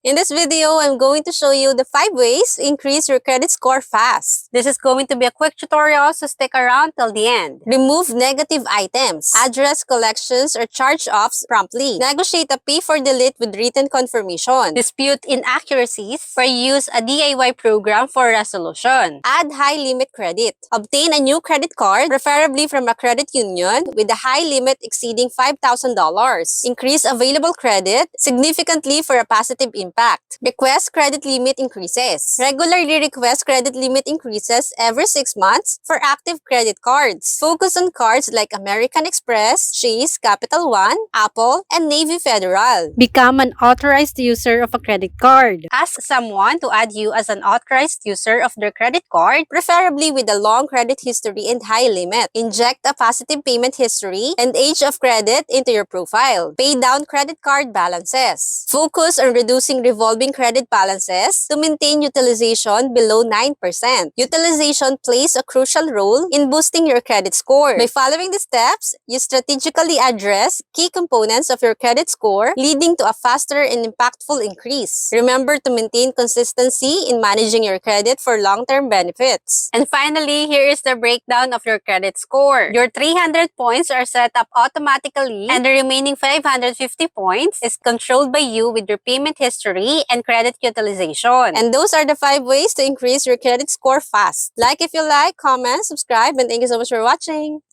In this video, I'm going to show you the 5 ways to increase your credit score fast. This is going to be a quick tutorial, so stick around till the end. Remove negative items. Address collections or charge-offs promptly. Negotiate a pay for delete with written confirmation. Dispute inaccuracies or use a DIY program for resolution. Add high limit credit. Obtain a new credit card, preferably from a credit union with a high limit exceeding $5,000. Increase available credit significantly for a positive impact. Request credit limit increases. Regularly request credit limit increases every 6 months for active credit cards. Focus on cards like American Express, Chase, Capital One, Apple, and Navy Federal. Become an authorized user of a credit card. Ask someone to add you as an authorized user of their credit card, preferably with a long credit history and high limit. Inject a positive payment history and age of credit into your profile. Pay down credit card balances. Focus on reducing revolving credit balances to maintain utilization below 9%. Utilization plays a crucial role in boosting your credit score. By following the steps, you strategically address key components of your credit score, leading to a faster and impactful increase. Remember to maintain consistency in managing your credit for long-term benefits. And finally, here is the breakdown of your credit score. Your 300 points are set up automatically, and the remaining 550 points is controlled by you with your payment history and credit utilization. And those are the 5 ways to increase your credit score fast. Like if you like, comment, subscribe, and thank you so much for watching.